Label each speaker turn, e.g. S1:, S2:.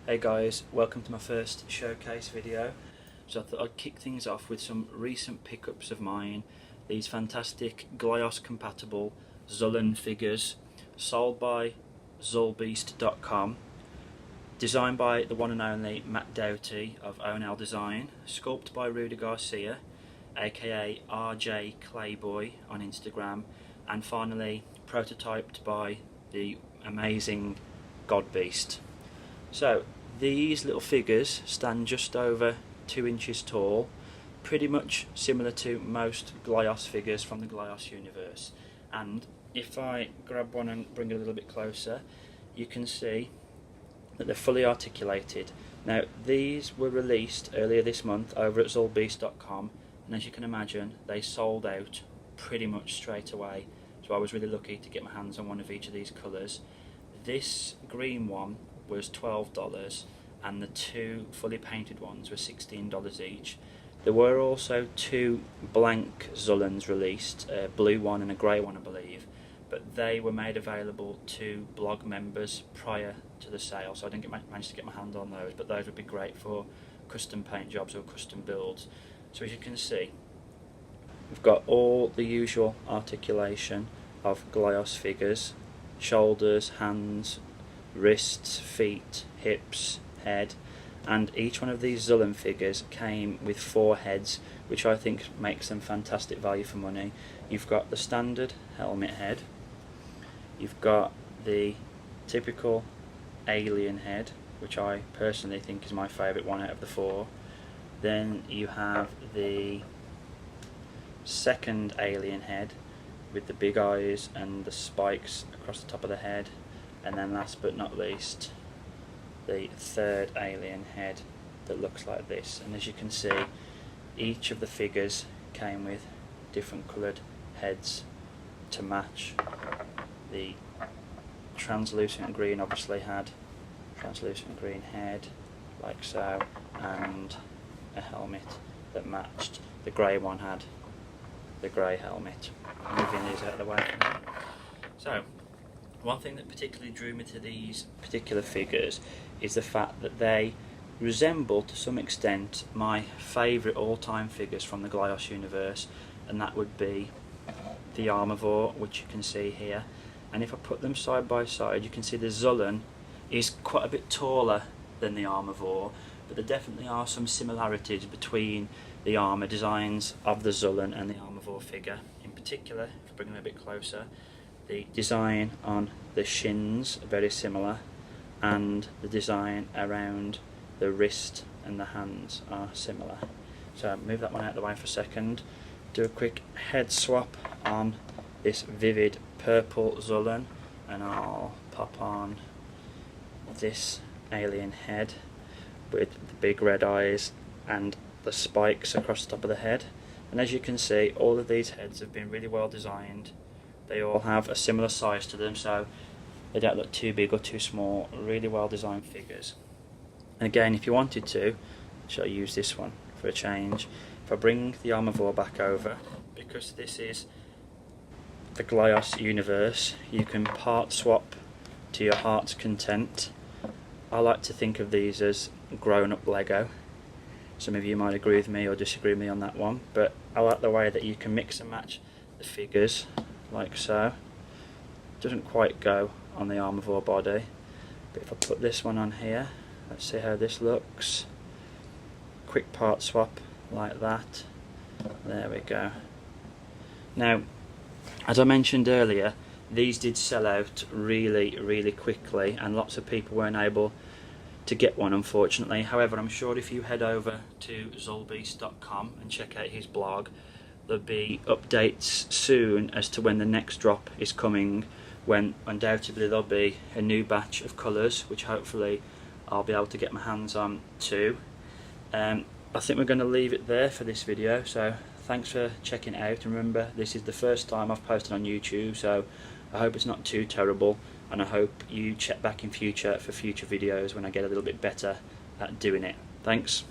S1: Hey guys, welcome to my first showcase video. So I thought I'd kick things off with some recent pickups of mine. These fantastic Glyos compatible Zullen figures sold by Zullbeast.com, designed by the one and only Matt Doughty of Onell Design, sculpted by Rudy Garcia aka RJ Clayboy on Instagram, and finally prototyped by the amazing TheGodBeast. So these little figures stand just over 2 inches tall, pretty much similar to most Glyos figures from the Glyos universe. And if I grab one and bring it a little bit closer, you can see that they're fully articulated. Now these were released earlier this month over at Zullbeast.com, and as you can imagine they sold out pretty much straight away, so I was really lucky to get my hands on one of each of these colours. This green one was $12 and the two fully painted ones were $16 each. There were also two blank Zullens released, a blue one and a grey one I believe, but they were made available to blog members prior to the sale, so I didn't manage to get my hand on those, but those would be great for custom paint jobs or custom builds. So as you can see, we've got all the usual articulation of Glyos figures: shoulders, hands, wrists, feet, hips, head, and each one of these Zullen figures came with 4 heads, which I think makes them fantastic value for money. You've got the standard helmet head, you've got the typical alien head, which I personally think is my favourite one out of the 4. Then you have the second alien head with the big eyes and the spikes across the top of the head, and then last but not least the third alien head that looks like this. And as you can see, each of the figures came with different coloured heads to match. The translucent green obviously had translucent green head like so, and a helmet that matched. The grey one had the grey helmet. Moving these out of the way. So one thing that particularly drew me to these particular figures is the fact that they resemble to some extent my favourite all-time figures from the Glyos universe, and that would be the Armorvor, which you can see here. And if I put them side by side, you can see the Zullen is quite a bit taller than the Armorvor, but there definitely are some similarities between the armour designs of the Zullen and the Armorvor figure. In particular, if I bring them a bit closer, the design on the shins are very similar, and the design around the wrist and the hands are similar. So move that one out of the way for a second. Do a quick head swap on this vivid purple Zullen, and I'll pop on this alien head with the big red eyes and the spikes across the top of the head. And as you can see, all of these heads have been really well designed. They all have a similar size to them, so they don't look too big or too small. Really well designed figures. And again, if you wanted to, shall I use this one for a change? If I bring the Armorvor back over, because this is the Glyos universe, you can part swap to your heart's content. I like to think of these as grown-up Lego. Some of you might agree with me or disagree with me on that one, but I like the way that you can mix and match the figures like so. Doesn't quite go on the Armorvor body, but if I put this one on here, let's see how this looks. Quick part swap like that. There we go. Now, as I mentioned earlier, these did sell out really quickly, and lots of people weren't able to get one, unfortunately. However, I'm sure if you head over to Zullbeast.com and check out his blog, there'll be updates soon as to when the next drop is coming, when undoubtedly there'll be a new batch of colours, which hopefully I'll be able to get my hands on too. I think we're going to leave it there for this video, so thanks for checking it out. And remember, this is the first time I've posted on YouTube, so I hope it's not too terrible, and I hope you check back in future for future videos when I get a little bit better at doing it. Thanks.